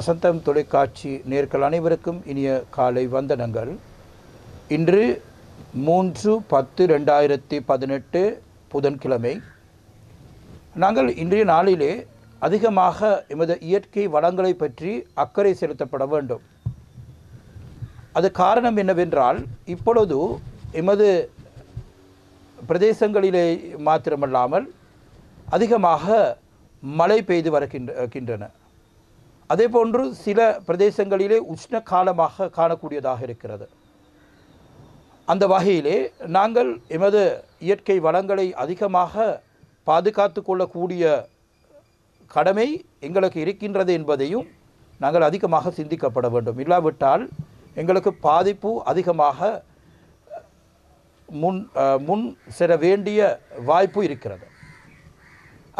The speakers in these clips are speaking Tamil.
வசந்தம் தொலைக்காட்சி நேர்கள் அனைவருக்கும் இனிய காலை வந்தனங்கள். இன்று 3/10/2018 புதன்கிழமை. நாங்கள் இன்றைய நாளிலே அதிகமாக எமது இயற்கை வளங்களை பற்றி அக்கறை செலுத்தப்பட வேண்டும். அது காரணம் என்னவென்றால், இப்பொழுது எமது பிரதேசங்களிலே மாத்திரமல்லாமல் அதிகமாக மழை பெய்து வருகின்றன. அதே போன்று சில பிரதேசங்களிலே உஷ்ண காலமாக காணக்கூடியதாக இருக்கிறது. அந்த வகையிலே நாங்கள் எமது இயற்கை வளங்களை அதிகமாக பாதுகாத்து கொள்ளக்கூடிய கடமை எங்களுக்கு இருக்கின்றது என்பதையும் நாங்கள் அதிகமாக சிந்திக்கப்பட வேண்டும். இல்லாவிட்டால் எங்களுக்கு பாதிப்பு அதிகமாக முன் செல்ல வேண்டிய வாய்ப்பு இருக்கிறது.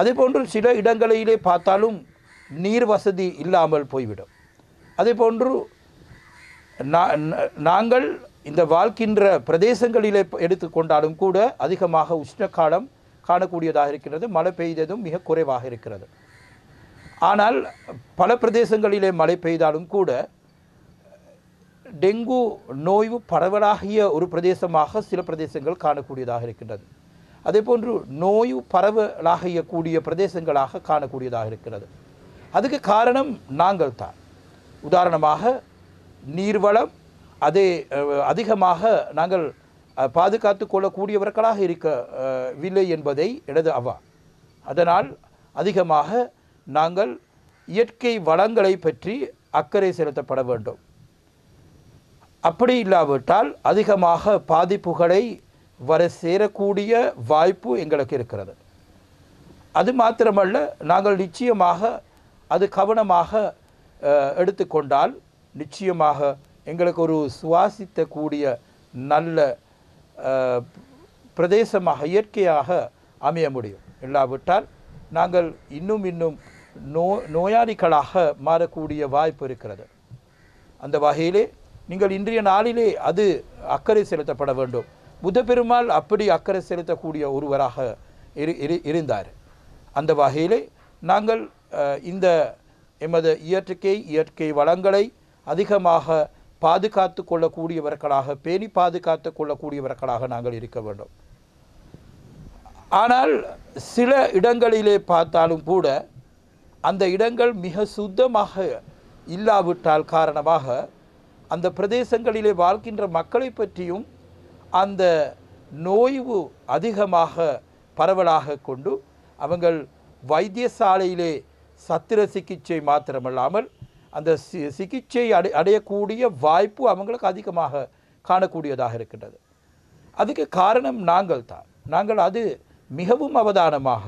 அதே போன்று சில இடங்களிலே பார்த்தாலும் நீர் வசதி இல்லாமல் போய்விடும். அதே போன்று நாங்கள் இந்த வாழ்கின்ற பிரதேசங்களிலே எடுத்துக்கொண்டாலும் கூட அதிகமாக உஷ்ண காலம் காணக்கூடியதாக இருக்கிறது. மழை பெய்ததும் மிக குறைவாக இருக்கிறது. ஆனால் பல பிரதேசங்களிலே மழை பெய்தாலும் கூட டெங்கு நோய் பரவலாகிய ஒரு பிரதேசமாக சில பிரதேசங்கள் காணக்கூடியதாக இருக்கின்றது. அதே போன்று நோய் பரவலாகிய கூடிய பிரதேசங்களாக காணக்கூடியதாக இருக்கிறது. அதுக்கு காரணம் நாங்கள் தான். உதாரணமாக நீர்வளம் அதே அதிகமாக நாங்கள் பாதுகாத்து கொள்ளக்கூடியவர்களாக இருக்கவில்லை என்பதை எனது அவா. அதனால் அதிகமாக நாங்கள் இயற்கை வளங்களை பற்றி அக்கறை செலுத்தப்பட வேண்டும். அப்படி இல்லாவிட்டால் அதிகமாக பாதிப்புகளை வர சேரக்கூடிய வாய்ப்பு எங்களுக்கு இருக்கிறது. அது மாத்திரமல்ல, நாங்கள் நிச்சயமாக அது கவனமாக எடுத்துக்கொண்டால் நிச்சயமாக எங்களுக்கு ஒரு சுவாசிக்கக்கூடிய நல்ல பிரதேசமாக இயற்கையாக அமைய முடியும். இல்லாவிட்டால் நாங்கள் இன்னும் நோயாளிகளாக மாறக்கூடிய வாய்ப்பு இருக்கிறது. அந்த வகையிலே நீங்கள் இன்றைய நாளிலே அது அக்கறை செலுத்தப்பட வேண்டும். புத்த பெருமாள் அப்படி அக்கறை செலுத்தக்கூடிய ஒருவராக இருந்தார். அந்த வகையிலே நாங்கள் இந்த எமது இயற்கை வளங்களை அதிகமாக பாதுகாத்து கொள்ளக்கூடியவர்களாக பேணி பாதுகாத்து கொள்ளக்கூடியவர்களாக நாங்கள் இருக்க வேண்டும். ஆனால் சில இடங்களிலே பார்த்தாலும் கூட அந்த இடங்கள் மிக சுத்தமாக இல்லாவிட்டால் காரணமாக அந்த பிரதேசங்களிலே வாழ்கின்ற மக்களை பற்றியும் அந்த நோய்வு அதிகமாக பரவலாக கொண்டு அவங்கள் வைத்தியசாலையிலே சத்திர சிகிச்சை மாத்திரமல்லாமல் அந்த சிகிச்சை அடையக்கூடிய வாய்ப்பு அவங்களுக்கு அதிகமாக காணக்கூடியதாக இருக்கின்றது. அதுக்கு காரணம் நாங்கள் தான். நாங்கள் அது மிகவும் அவதானமாக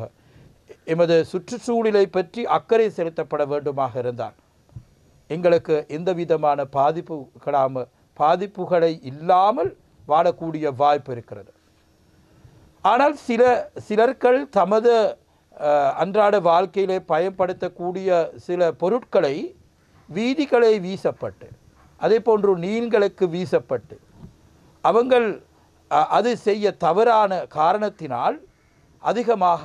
எமது சுற்றுச்சூழலை பற்றி அக்கறை செலுத்தப்பட வேண்டுமாக இருந்தால் எங்களுக்கு எந்த விதமான பாதிப்புகளை இல்லாமல் வாழக்கூடிய வாய்ப்பு இருக்கிறது. ஆனால் சிலர்கள் தமது அன்றாட வாழ்க்கையிலே பயன்படுத்தக்கூடிய சில பொருட்களை வீதிகளை வீசப்பட்டு அதே போன்று நீர்களுக்கு வீசப்பட்டு அவங்கள் அது செய்ய தவறான காரணத்தினால் அதிகமாக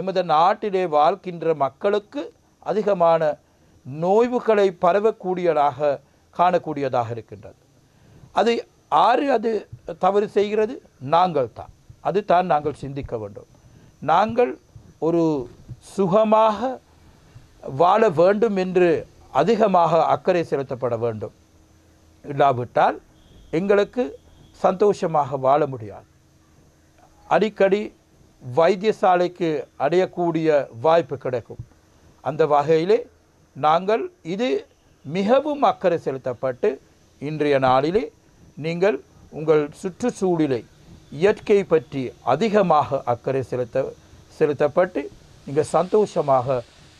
எமது நாட்டிலே வாழ்கின்ற மக்களுக்கு அதிகமான நோய்வுகளை பரவக்கூடியதாக காணக்கூடியதாக இருக்கின்றது. அது தவறு செய்கிறது? நாங்கள் தான். அதுதான் நாங்கள் சிந்திக்க வேண்டும். நாங்கள் ஒரு சுகமாக வாழ வேண்டும் என்று அதிகமாக அக்கறை செலுத்தப்பட வேண்டும். இல்லாவிட்டால் எங்களுக்கு சந்தோஷமாக வாழ முடியாது. அடிக்கடி வைத்தியசாலைக்கு அடையக்கூடிய வாய்ப்பு கிடைக்கும். அந்த வகையிலே நாங்கள் இது மிகவும் அக்கறை செலுத்தப்பட்டு இன்றைய நாளிலே நீங்கள் உங்கள் சுற்றுச்சூழலை இயற்கை பற்றி அதிகமாக அக்கறை செலுத்தப்பட்டு நீங்கள் சந்தோஷமாக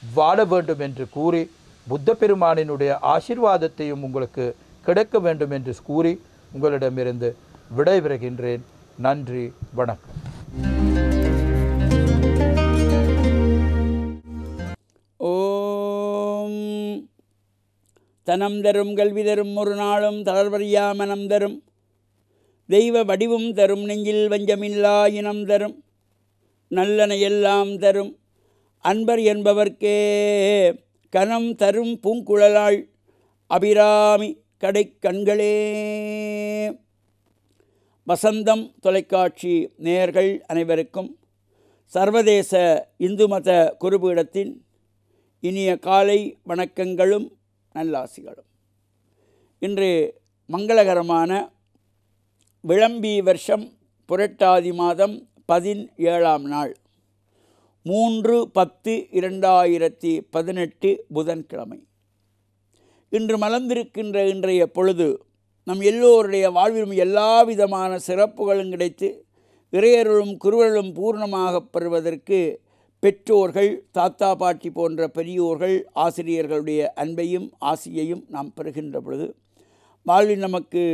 வாழ வேண்டும் என்று கூறி புத்த பெருமானினுடைய ஆசீர்வாதத்தையும் உங்களுக்கு கிடைக்க வேண்டும் என்று கூறி உங்களிடமிருந்து விடைபெறுகின்றேன். நன்றி, வணக்கம். ஓம் தனம் தரும் கல்வி தரும் ஒரு நாளும் தளர்வறியா மனம் தரும் தெய்வ வடிவும் தரும் நெஞ்சில் வஞ்சமில்லா இனம் தரும் நல்லன எல்லாம் தரும் அன்பர் என்பவர்க்கே கனம் தரும் பூங்குழலாள் அபிராமி கடை கண்களே. வசந்தம் தொலைக்காட்சி நேயர்கள் அனைவருக்கும் சர்வதேச இந்து மத குருபீடத்தின் இனிய காலை வணக்கங்களும் நல்லாசிகளும். இன்று மங்களகரமான விளம்பி வருஷம் புரட்டாதி மாதம் 17ஆம் நாள் 3/10/2018 புதன்கிழமை. இன்று மலர்ந்திருக்கின்ற இன்றைய பொழுது நம் எல்லோருடைய வாழ்விலும் எல்லா விதமான சிறப்புகளும் கிடைத்து இறையருளும் குருவருளும் பூர்ணமாக பெறுவதற்கு பெற்றோர்கள், தாத்தா பாட்டி போன்ற பெரியோர்கள், ஆசிரியர்களுடைய அன்பையும் ஆசியையும் நாம் பெறுகின்ற பொழுது வாழ்வில் நமக்கு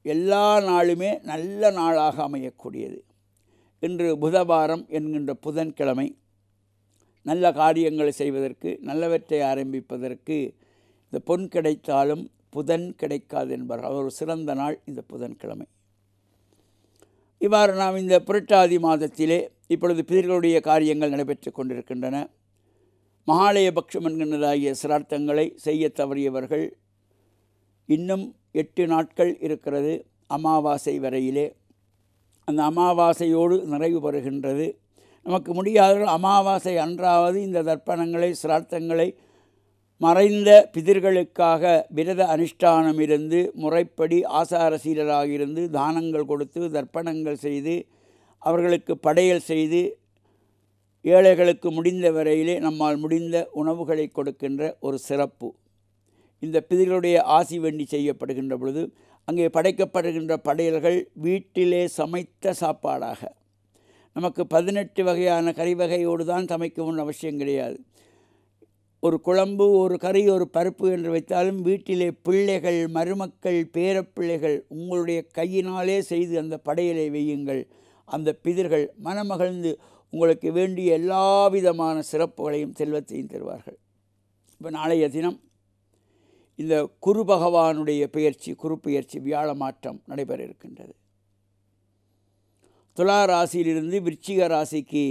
எல்லா நாளுமே நல்ல நாளாக அமையக்கூடியது. இன்று புதவாரம் என்கின்ற புதன்கிழமை. நல்ல காரியங்களை செய்வதற்கு, நல்லவற்றை ஆரம்பிப்பதற்கு இந்த பொன் கிடைத்தாலும் புதன் கிடைக்காது என்பார்கள். ஒரு சிறந்த நாள் இந்த புதன்கிழமை. இவ்வாறு நாம் இந்த புரட்டாதி மாதத்திலே இப்பொழுது பிதர்களுடைய காரியங்கள் நடைபெற்று கொண்டிருக்கின்றன. மகாலய பட்சம் என்கின்றதாகிய சிரார்த்தங்களை செய்ய தவறியவர்கள் இன்னும் 8 நாட்கள் இருக்கிறது அமாவாசை வரையிலே. அந்த அமாவாசையோடு நிறைவு பெறுகின்றது. நமக்கு முடியாத அமாவாசை அன்றாவது இந்த தர்ப்பணங்களை சிரார்த்தங்களை மறைந்த பிதர்களுக்காக விரத அனுஷ்டானம் இருந்து முறைப்படி ஆசார சீலராக இருந்து தானங்கள் கொடுத்து தர்ப்பணங்கள் செய்து அவர்களுக்கு படையல் செய்து ஏழைகளுக்கு முடிந்த வரையிலே நம்மால் முடிந்த உணவுகளை கொடுக்கின்ற ஒரு சிறப்பு. இந்த பிதர்களுடைய ஆசி வேண்டி செய்யப்படுகின்ற பொழுது அங்கே படைக்கப்படுகின்ற படையல்கள் வீட்டிலே சமைத்த சாப்பாடாக, நமக்கு 18 வகையான கறி வகையோடு தான் சமைக்கணும்னு அவசியம் கிடையாது. ஒரு குழம்பு, ஒரு கறி, ஒரு பருப்பு என்று வைத்தாலும் வீட்டிலே பிள்ளைகள், மருமக்கள், பேரப்பிள்ளைகள் உங்களுடைய கையினாலே செய்து அந்த படையலை வையுங்கள். அந்த பிதர்கள் மனமகிழ்ந்து உங்களுக்கு வேண்டிய எல்லா விதமான சிறப்புகளையும் செல்வத்தையும் தருவார்கள். இப்போ நாளைய தினம் இந்த குரு பகவானுடைய பெயர்ச்சி, குரு பெயர்ச்சி வியாழ மாற்றம் நடைபெற இருக்கின்றது. துலா ராசியிலிருந்து விருச்சிக ராசிக்கு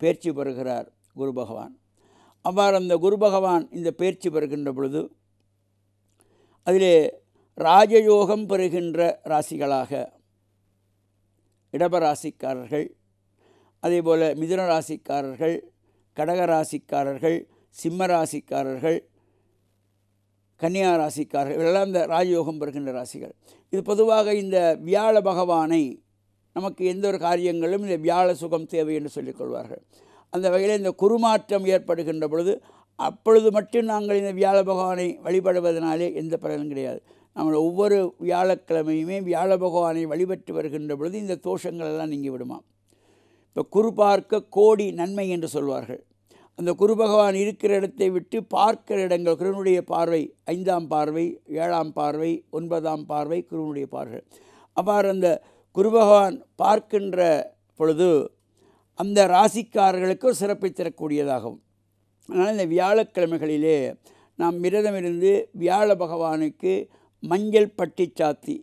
பெயர்ச்சி பெறுகிறார் குரு பகவான். அவ்வாறு அந்த குரு பகவான் இந்த பெயர்ச்சி பெறுகின்ற பொழுது அதிலே ராஜயோகம் பெறுகின்ற ராசிகளாக இடபராசிக்காரர்கள், அதேபோல் மிதுன ராசிக்காரர்கள், கடக ராசிக்காரர்கள், சிம்ம ராசிக்காரர்கள், கன்னியா ராசிக்காரர்கள் இவரெல்லாம் இந்த ராஜயோகம் பெறுகின்ற ராசிகள். இது பொதுவாக இந்த வியாழ பகவானை நமக்கு எந்த ஒரு காரியங்களும் இந்த வியாழ சுகம் தேவை என்று சொல்லிக்கொள்வார்கள். அந்த வகையில் இந்த குருமாற்றம் ஏற்படுகின்ற பொழுது அப்பொழுது மட்டும் நாங்கள் இந்த வியாழ பகவானை வழிபடுவதனாலே எந்த பலனும் கிடையாது. நம்ம ஒவ்வொரு வியாழக்கிழமையுமே வியாழ பகவானை வழிபட்டு வருகின்ற பொழுது இந்த தோஷங்கள் எல்லாம் நீங்கி விடுமா. இப்போ குரு பார்க்க கோடி நன்மை என்று சொல்வார்கள். அந்த குரு பகவான் இருக்கிற இடத்தை விட்டு பார்க்கிற இடங்கள், குருவனுடைய பார்வை 5ஆம் பார்வை, 7ஆம் பார்வை, 9ஆம் பார்வை குருவனுடைய பார்வை. அவ்வாறு அந்த குரு பகவான் பார்க்கின்ற பொழுது அந்த ராசிக்காரர்களுக்கு ஒரு சிறப்பை தரக்கூடியதாகும். அதனால் இந்த வியாழக்கிழமைகளிலே நாம் விரதமிருந்து வியாழ பகவானுக்கு மஞ்சள் பட்டி சாத்தி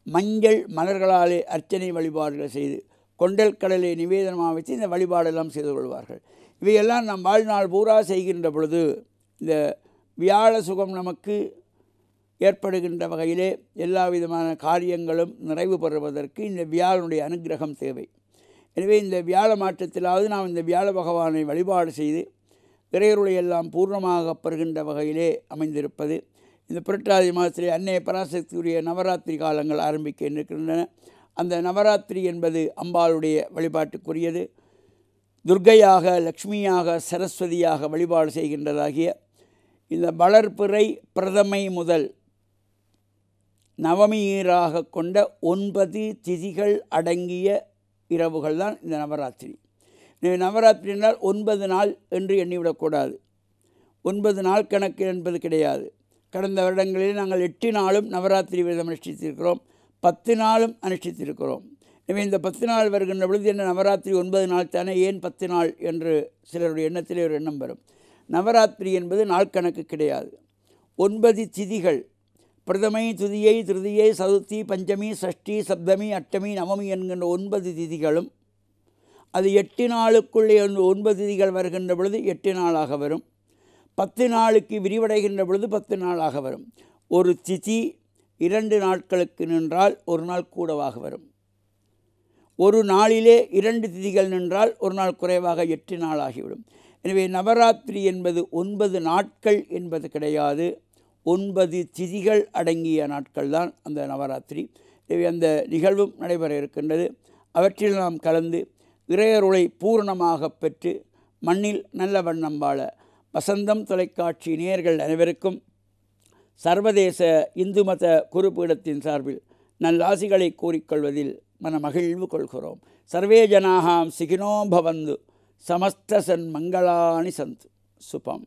மஞ்சள் மலர்களாலே அர்ச்சனை வழிபாடுகள் செய்து கொண்டல் கடலை நிவேதனமாக வச்சு இந்த வழிபாடெல்லாம் செய்து கொள்வார்கள். இவையெல்லாம் நாம் வாழ்நாள் பூரா செய்கின்ற பொழுது இந்த வியாழ சுகம் நமக்கு ஏற்படுகின்ற வகையிலே எல்லா விதமான காரியங்களும் நிறைவு பெறுவதற்கு இந்த வியாழனுடைய அனுகிரகம் தேவை. எனவே இந்த வியாழ மாற்றத்திலாவது நாம் இந்த வியாழ பகவானை வழிபாடு செய்து இறையருளை எல்லாம் பூர்ணமாக பெறுகின்ற வகையிலே அமைந்திருப்பது. இந்த புரட்டாதி மாதத்திலே அன்னைய பராசக்தியுடைய நவராத்திரி காலங்கள் ஆரம்பிக்க இருக்கின்றன. அந்த நவராத்திரி என்பது அம்பாளுடைய வழிபாட்டுக்குரியது. துர்க்கையாக, லக்ஷ்மியாக, சரஸ்வதியாக வழிபாடு செய்கின்றதாகிய இந்த வளர்பிறை பிரதமை முதல் நவமீராக கொண்ட 9 திதிகள் அடங்கிய இரவுகள் தான் இந்த நவராத்திரி. நவராத்திரி என்றால் 9 நாள் என்று எண்ணிவிடக்கூடாது. 9 நாள் கணக்கு என்பது கிடையாது. கடந்த வருடங்களில் நாங்கள் 8 நாளும் நவராத்திரி விரதம் அனுஷ்டித்திருக்கிறோம், 10 நாளும் அனுஷ்டித்திருக்கிறோம். எனவே இந்த 10 நாள் வருகின்ற பொழுது என்ன நவராத்திரி 9 நாள் தானே, ஏன் 10 நாள் என்று சிலருடைய எண்ணத்திலே ஒரு எண்ணம் வரும். நவராத்திரி என்பது நாள் கணக்கு கிடையாது. 9 திதிகள், பிரதமை, துதியை, திருதியை, சதுர்த்தி, பஞ்சமி, சஷ்டி, சப்தமி, அஷ்டமி, நவமி என்கின்ற 9 திதிகளும் அது 8 நாளுக்குள்ளே 9 திதிகள் வருகின்ற பொழுது 8 நாளாக வரும். 10 நாளுக்கு விரிவடைகின்ற பொழுது 10 நாளாக வரும். ஒரு திதி 2 நாட்களுக்கு நின்றால் ஒரு நாள் கூடவாக வரும். ஒரு நாளிலே 2 திதிகள் நின்றால் ஒரு நாள் குறைவாக 8 நாள் ஆகிவிடும். எனவே நவராத்திரி என்பது 9 நாட்கள் என்பது கிடையாது, 9 திதிகள் அடங்கிய நாட்கள் தான் அந்த நவராத்திரி. எனவே அந்த நிகழ்வும் நடைபெற இருக்கின்றது. அவற்றில் நாம் கலந்து இறையருளை பூரணமாக பெற்று மண்ணில் நல்ல வண்ணம் வாழ வசந்தம் தொலைக்காட்சி நேயர்கள் அனைவருக்கும் சர்வதேச இந்து மத குருபீடத்தின் சார்பில் நல்லாசிகளை கூறிக்கொள்வதில் மனமகிழ்வு கொள்கிறோம். சர்வே ஜனாஹாம் சிகினோ பவந்து சமஸ்த சன்மங்களானி சந்து. சுபம்.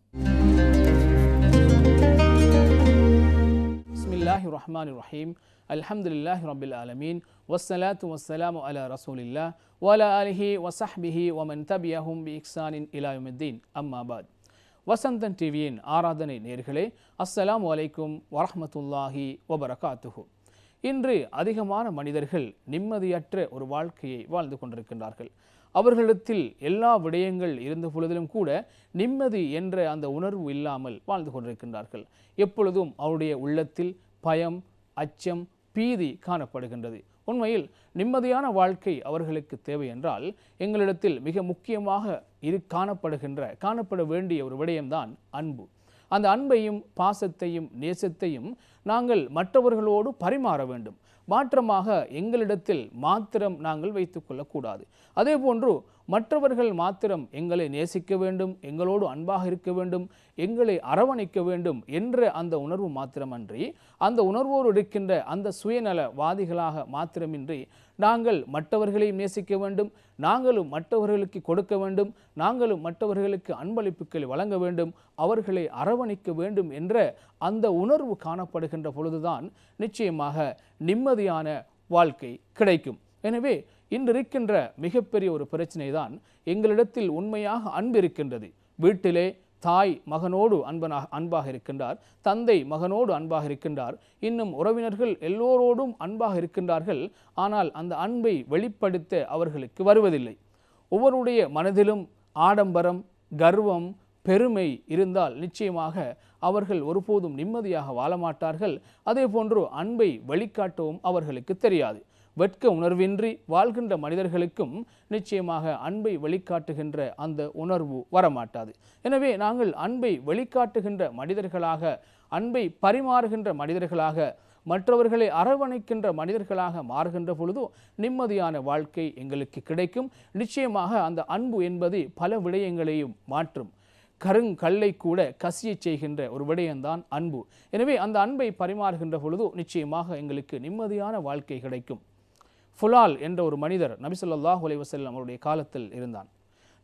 பிஸ்மில்லாஹிர் ரஹ்மானிர் ரஹீம். அல்ஹம்துலில்லாஹி ரப்பில் ஆலமீன். வஸ்ஸலாத்து வஸ்ஸலாமு அலா ரசூலில்லாஹ் வ அலா ஆலிஹி வ ஸஹ்பிஹி வ மன் தபியஹும் பி இஹ்சானின் இலா யௌமித்தீன். அம்மா பாத். வசந்தன் டிவியின் ஆராதனை நேயர்களே, அஸ்ஸலாமு அலைக்கும் வரஹ்மத்துல்லாஹி வபரகாத்துஹு. இன்று அதிகமான மனிதர்கள் நிம்மதியற்ற ஒரு வாழ்க்கையை வாழ்ந்து கொண்டிருக்கின்றார்கள். அவர்களிடத்தில் எல்லா விடயங்கள் இருந்த பொழுதிலும் கூட நிம்மதி என்ற அந்த உணர்வு இல்லாமல் வாழ்ந்து கொண்டிருக்கின்றார்கள். எப்பொழுதும் அவருடைய உள்ளத்தில் பயம், அச்சம், பீதி காணப்படுகின்றது. உண்மையில் நிம்மதியான வாழ்க்கை அவர்களுக்கு தேவை என்றால் எங்களிடத்தில் மிக முக்கியமாக காணப்பட வேண்டிய ஒரு விடயம்தான் அன்பு. அந்த அன்பையும் பாசத்தையும் நேசத்தையும் நாங்கள் மற்றவர்களோடு பரிமாற வேண்டும். மாற்றமாக எங்களிடத்தில் மாத்திரம் நாங்கள் வைத்து கொள்ளக்கூடாது. அதே போன்று மற்றவர்கள் மாத்திரம் எங்களை நேசிக்க வேண்டும், எங்களோடு அன்பாக இருக்க வேண்டும், எங்களை அரவணைக்க வேண்டும் என்ற அந்த உணர்வு மாத்திரமன்றி, அந்த உணர்வோடு இருக்கின்ற அந்த சுயநலவாதிகளாக மாத்திரமின்றி நாங்கள் மற்றவர்களையும் நேசிக்க வேண்டும், நாங்களும் மற்றவர்களுக்கு கொடுக்க வேண்டும், நாங்களும் மற்றவர்களுக்கு அன்பளிப்புகளை வழங்க வேண்டும், அவர்களை அரவணைக்க வேண்டும் என்ற அந்த உணர்வு காணப்படுகின்ற பொழுதுதான் நிச்சயமாக நிம்மதியான வாழ்க்கை கிடைக்கும். எனவே இன்று இருக்கின்ற மிகப்பெரிய ஒரு பிரச்சனை தான், எங்களிடத்தில் உண்மையாக அன்பு இருக்கின்றது. வீட்டிலே தாய் மகனோடு அன்பாக இருக்கின்றார், தந்தை மகனோடு அன்பாக இருக்கின்றார், இன்னும் உறவினர்கள் எல்லோரோடும் அன்பாக இருக்கின்றார்கள். ஆனால் அந்த அன்பை வெளிப்படுத்த அவர்களுக்கு வருவதில்லை. ஒவ்வொருடைய மனதிலும் ஆடம்பரம், கர்வம், பெருமை இருந்தால் நிச்சயமாக அவர்கள் ஒருபோதும் நிம்மதியாக வாழமாட்டார்கள். அதே போன்று அன்பை வெளிக்காட்டவும் அவர்களுக்கு தெரியாது. வெட்க உணர்வின்றி வாழ்கின்ற மனிதர்களுக்கும் நிச்சயமாக அன்பை வெளிக்காட்டுகின்ற அந்த உணர்வு வரமாட்டாது. எனவே நாங்கள் அன்பை வெளிக்காட்டுகின்ற மனிதர்களாக, அன்பை பரிமாறுகின்ற மனிதர்களாக, மற்றவர்களை அரவணைக்கின்ற மனிதர்களாக மாறுகின்ற பொழுது நிம்மதியான வாழ்க்கை எங்களுக்கு கிடைக்கும். நிச்சயமாக அந்த அன்பு என்பது பல விடயங்களையும் மாற்றும். கருங்கல்லை கூட கசிய செய்கின்ற ஒரு விடயம்தான் அன்பு. எனவே அந்த அன்பை பரிமாறுகின்ற பொழுது நிச்சயமாக எங்களுக்கு நிம்மதியான வாழ்க்கை கிடைக்கும். ஃபுலால் என்ற ஒரு மனிதர் நபி ஸல்லல்லாஹு அலைஹி வஸல்லம் அவருடைய காலத்தில் இருந்தான்.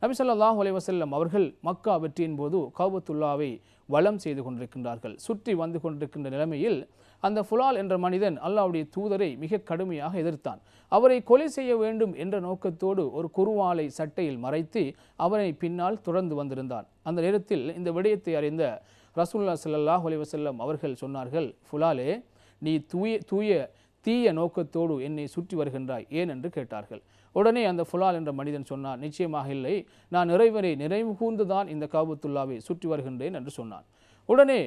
நபி ஸல்லல்லாஹு அலைஹி வஸல்லம் அவர்கள் மக்கா வெற்றியின் போது கஅபத்துல்லாவை வலம் செய்து கொண்டிருக்கின்றார்கள். சுற்றி வந்து கொண்டிருக்கின்ற நிலைமையில் அந்த ஃபுலால் என்ற மனிதன் அல்லாஹ்வுடைய தூதரை மிக கடுமையாக எதிர்த்தான். அவரை கொலை செய்ய வேண்டும் என்ற நோக்கத்தோடு ஒரு குருவாலை சட்டையில் மறைத்து அவரை பின்னால் தொடர்ந்து வந்திருந்தான். அந்த நேரத்தில் இந்த விடயத்தை அறிந்த ரசூலுல்லாஹி ஸல்லல்லாஹு அலைஹி வஸல்லம் அவர்கள் சொன்னார்கள், ஃபுலாலே, நீ தீய நோக்கத்தோடு என்னை சுற்றி வருகின்றாய் ஏன் என்று கேட்டார்கள். உடனே அந்த ஃபுலால் என்ற மனிதன் சொன்னான், நிச்சயமாக இல்லை, நான் இறைவனை நினைவு கூர்ந்துதான் இந்த கஅபத்துல்லாவை சுற்றி வருகின்றேன் என்று சொன்னான். உடனே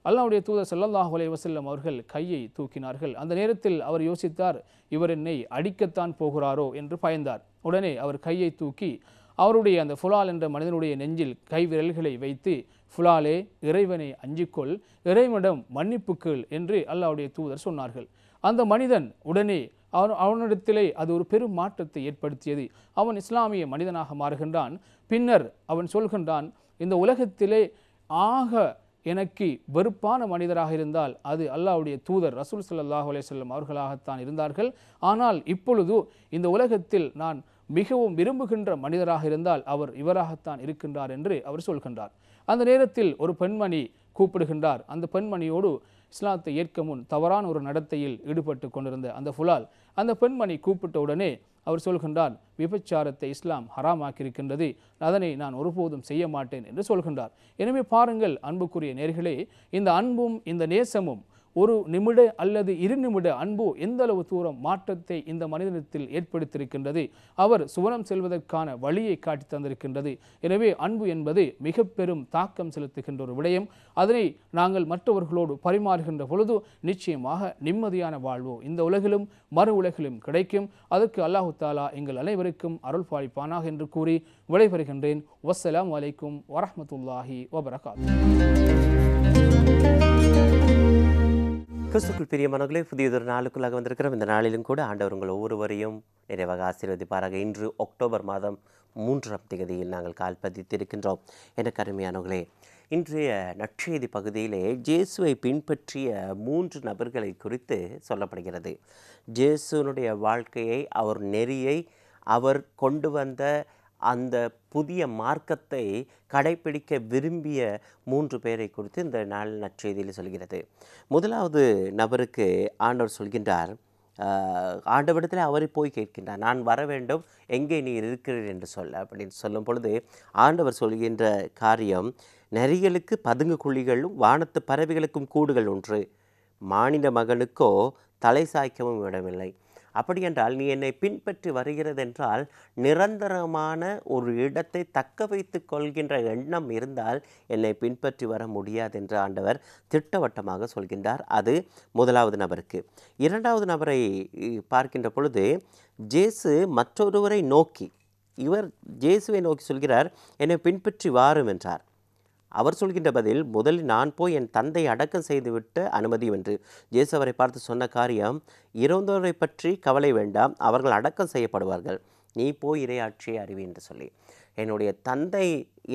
அல்லாஹ்வுடைய தூதர் ஸல்லல்லாஹு அலைஹி வஸல்லம் அவர்கள் கையை தூக்கினார்கள். அந்த நேரத்தில் அவர் யோசித்தார், இவர் என்னை அடிக்கத்தான் போகிறாரோ என்று பயந்தார். உடனே அவர் கையை தூக்கி அவருடைய அந்த ஃபுலால் என்ற மனிதனுடைய நெஞ்சில் கை விரல்களை வைத்து, ஃபுலாலே, இறைவனை அஞ்சிக்கொள், இறைவனிடம் மன்னிப்பு கேள் என்று அல்லாஹ்வுடைய தூதர் சொன்னார்கள். அந்த மனிதன் உடனே அவனிடத்திலே அது ஒரு பெரும் மாற்றத்தை ஏற்படுத்தியது. அவன் இஸ்லாமிய மனிதனாக மாறுகின்றான். பின்னர் அவன் சொல்கின்றான், இந்த உலகத்திலே ஆக எனக்கு வெறுப்பான மனிதராக இருந்தால் அது அல்லாஹ்வுடைய தூதர் ரசூல் ஸல்லல்லாஹு அலைஹி வஸல்லம் அவர்களாகத்தான் இருந்தார்கள். ஆனால் இப்பொழுது இந்த உலகத்தில் நான் மிகவும் விரும்புகின்ற மனிதராக இருந்தால் அவர் இவராகத்தான் இருக்கின்றார் என்று அவர் சொல்கின்றார். அந்த நேரத்தில் ஒரு பெண்மணி கூப்பிடுகின்றார். அந்த பெண்மணியோடு இஸ்லாத்தை ஏற்க முன் தவறான ஒரு நடத்தையில் ஈடுபட்டு கொண்டிருந்த அந்த ஃபுலால் அந்த பெண்மணி கூப்பிட்ட உடனே அவர் சொல்கின்றார், விபச்சாரத்தை இஸ்லாம் ஹராமாக்கியிருக்கின்றது, அதனை நான் ஒருபோதும் செய்ய மாட்டேன் என்று சொல்கின்றார். எனவே பாருங்கள் அன்புக்குரிய நேயர்களே, இந்த அன்பும் இந்த நேசமும் ஒரு நிமிட அல்லது 2 நிமிட அன்பு எந்த அளவு தூரம் மாற்றத்தை இந்த மனிதனத்தில் ஏற்படுத்தியிருக்கின்றது, அவர் சுவனம் செல்வதற்கான வழியை காட்டி தந்திருக்கின்றது. எனவே அன்பு என்பது மிக பெரும் தாக்கம் செலுத்துகின்ற ஒரு விடயம். அதனை நாங்கள் மற்றவர்களோடு பரிமாறுகின்ற பொழுது நிச்சயமாக நிம்மதியான வாழ்வு இந்த உலகிலும் மறு உலகிலும் கிடைக்கும். அதற்கு அல்லாஹு தாலா எங்கள் அனைவருக்கும் அருள் பாலிப்பானாக என்று கூறி விடைபெறுகின்றேன். வஸ்ஸலாமு அலைக்கும் வரஹ்மத்துல்லாஹி வபரகாத்துஹு. கிறிஸ்துக்குள் பிரியமானவர்களே, புதியதொரு நாளுக்குள்ளாக வந்திருக்கிறோம். இந்த நாளிலும் கூட ஆண்டவர் உங்கள் ஒவ்வொருவரையும் நிறைவாக ஆசீர்வதிப்பாராக. இன்று அக்டோபர் மாதம் 3ஆம் தேதியில் நாங்கள் கால் பதித்திருக்கின்றோம். எனக்கு அருமையானவர்களே, இன்றைய நற்செய்தி பகுதியிலே இயேசுவை பின்பற்றிய 3 நபர்களை குறித்து சொல்லப்படுகிறது. இயேசுனுடைய வாழ்க்கையை, அவர் நெறியை, அவர் கொண்டு வந்த அந்த புதிய மார்க்கத்தை கடைப்பிடிக்க விரும்பிய 3 பேரை குறித்து இந்த நாள் நற்செய்தியில் சொல்கிறது. முதலாவது நபருக்கு ஆண்டவர் சொல்கின்றார், ஆண்டவரிடத்தில் அவரை போய் கேட்கின்றார், நான் வர வேண்டும், எங்கே நீர் இருக்கிறீர் என்று சொல்ல அப்படின்னு சொல்லும் பொழுது ஆண்டவர் சொல்கின்ற காரியம், நரிகளுக்கு பதுங்கு குழிகளும் வானத்து பறவைகளுக்கும் கூடுகள் ஒன்று, மானிட மகனுக்கோ தலை சாய்க்கவும் இடமில்லை. அப்படி என்றால் நீ என்னை பின்பற்றி வருகிறதென்றால் நிரந்தரமான ஒரு இடத்தை தக்க வைத்து கொள்கின்ற எண்ணம் இருந்தால் என்னை பின்பற்றி வர முடியாது என்று ஆண்டவர் திட்டவட்டமாக சொல்கின்றார். அது முதலாவது நபருக்கு. இரண்டாவது நபரை பார்க்கின்ற பொழுது இயேசு மற்றொருவரை நோக்கி, இவர் இயேசுவை நோக்கி சொல்கிறார், என்னை பின்பற்றி வாரும் என்றார். அவர் சொல்கின்ற பதில், முதலில் நான் போய் என் தந்தை அடக்கம் செய்துவிட்டு அனுமதியும் என்று. இயேசு அவரை பார்த்து சொன்ன காரியம், இறந்தோரை பற்றி கவலை வேண்டாம், அவர்கள் அடக்கம் செய்யப்படுவார்கள், நீ போய் இறையாட்சியை அறிவி என்று சொல்லி. என்னுடைய தந்தை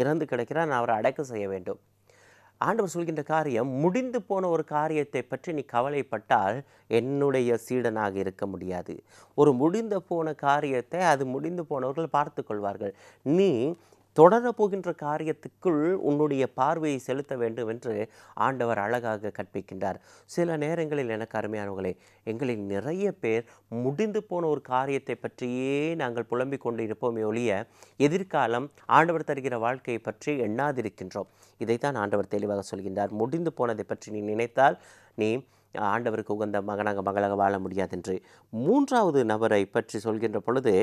இறந்து கிடக்கிறார், நான் அவரை அடக்கம் செய்ய வேண்டும். ஆண்டவர் சொல்கின்ற காரியம், முடிந்து போன ஒரு காரியத்தை பற்றி நீ கவலைப்பட்டால் என்னுடைய சீடனாக இருக்க முடியாது. ஒரு முடிந்து போன காரியத்தை அது முடிந்து போனவர்கள் பார்த்து கொள்வார்கள். நீ தொடரப் போகின்ற காரியத்துக்குள் உன்னுடைய பார்வையை செலுத்த வேண்டும் என்று ஆண்டவர் அழகாக கற்பிக்கின்றார். சில நேரங்களில் எனக்கு அருமையானவர்களே, எங்களில் நிறைய பேர் முடிந்து போன ஒரு காரியத்தை பற்றியே நாங்கள் புலம்பிக் கொண்டு இருப்போமே ஒழிய எதிர்காலம் ஆண்டவர் தருகிற வாழ்க்கையை பற்றி எண்ணாதிருக்கின்றோம். இதைத்தான் ஆண்டவர் தெளிவாக சொல்கின்றார். முடிந்து போனதை பற்றி நீ நினைத்தால் நீ ஆண்டவருக்கு உகந்த மகனாக மகளாக வாழ முடியாது என்று. மூன்றாவது நபரை பற்றி சொல்கின்ற பொழுது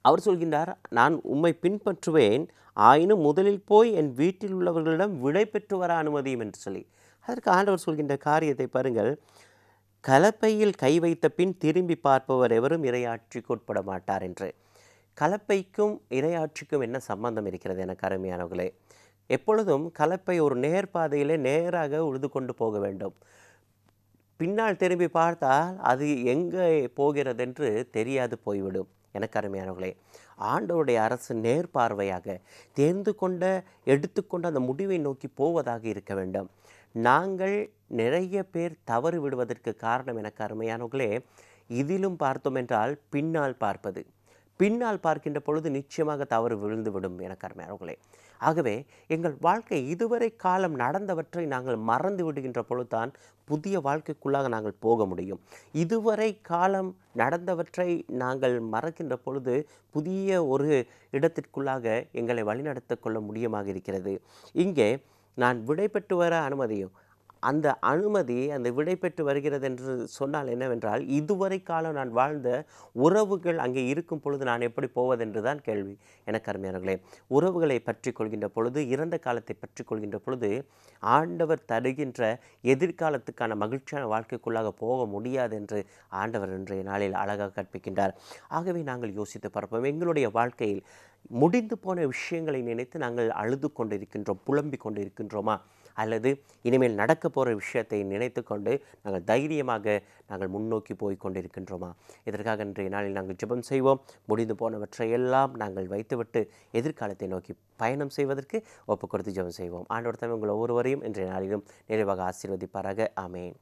அவர் சொல்கின்றார், நான் உம்மை பின்பற்றுவேன், ஆயினும் முதலில் போய் என் வீட்டில் உள்ளவர்களிடம் விடை பெற்று வர அனுமதியும் என்று சொல்லி. அதற்கு ஆண்டவர் சொல்கின்ற காரியத்தை பாருங்கள், கலப்பையில் கை வைத்த பின் திரும்பி பார்ப்பவர் எவரும் இறையாட்சிக்கு உட்பட மாட்டார் என்று. கலப்பைக்கும் இறையாட்சிக்கும் என்ன சம்பந்தம் இருக்கிறது எனக்கு அருமையானவர்களே? எப்பொழுதும் கலப்பை ஒரு நேர்பாதையிலே நேராக உழுது கொண்டு போக வேண்டும். பின்னால் திரும்பி பார்த்தால் அது எங்கே போகிறது என்று தெரியாது போய்விடும். எனக்கு அருமையானவர்களே, ஆண்டவருடைய அரசு நேர்பார்வையாக தேர்ந்து கொண்ட எடுத்துக்கொண்ட அந்த முடிவை நோக்கி போவதாக இருக்க வேண்டும். நாங்கள் நிறைய பேர் தவறு விடுவதற்கு காரணம் எனக்கு அருமையானவர்களே, இதிலும் பார்த்தோம் என்றால் பின்னால் பார்ப்பது. பின்னால் பார்க்கின்ற பொழுது நிச்சயமாக தவறு விழுந்துவிடும் எனக்கு அருமையானவர்களே. ஆகவே எங்கள் வாழ்க்கை இதுவரை காலம் நடந்தவற்றை நாங்கள் மறந்து விடுகின்ற பொழுதுதான் புதிய வாழ்க்கைக்குள்ளாக நாங்கள் போக முடியும். இதுவரை காலம் நடந்தவற்றை நாங்கள் மறக்கின்ற பொழுது புதிய ஒரு இடத்திற்குள்ளாக எங்களை வழிநடத்த கொள்ள முடியுமாக இருக்கிறது. இங்கே நான் விடை பெற்று வர அனுமதியும், அந்த அனுமதி அந்த விடை பெற்று வருகிறது என்று சொன்னால் என்னவென்றால், இதுவரை காலம் நான் வாழ்ந்த உறவுகள் அங்கே இருக்கும் பொழுது நான் எப்படி போவதென்று தான் கேள்வி. எனக்கு அருமையானவர்களே, உறவுகளை பற்றி கொள்கின்ற பொழுது, இறந்த காலத்தை பற்றி கொள்கின்ற பொழுது ஆண்டவர் தருகின்ற எதிர்காலத்துக்கான மகிழ்ச்சியான வாழ்க்கைக்குள்ளாக போக முடியாது என்று ஆண்டவர் இன்றைய நாளில் அழகாக கற்பிக்கின்றார். ஆகவே நாங்கள் யோசித்து பார்ப்போம், எங்களுடைய வாழ்க்கையில் முடிந்து போன விஷயங்களை நினைத்து நாங்கள் அழுது கொண்டு இருக்கின்றோம், புலம்பிக் கொண்டு இருக்கின்றோமா? அல்லது இனிமேல் நடக்க போகிற விஷயத்தை நினைத்து கொண்டு நாங்கள் தைரியமாக நாங்கள் முன்னோக்கி போய் கொண்டிருக்கின்றோமா? இதற்காக இன்றைய நாளில் நாங்கள் ஜெபம் செய்வோம். முடிந்து போனவற்றை எல்லாம் நாங்கள் வைத்துவிட்டு எதிர்காலத்தை நோக்கி பயணம் செய்வதற்கு ஒப்பு கொடுத்து ஜெபம் செய்வோம். ஆண்டவர் தாமே உங்கள் ஒவ்வொருவரையும் இன்றைய நாளிலும் நிறைவாக ஆசீர்வதிப்பாராக. ஆமேன்.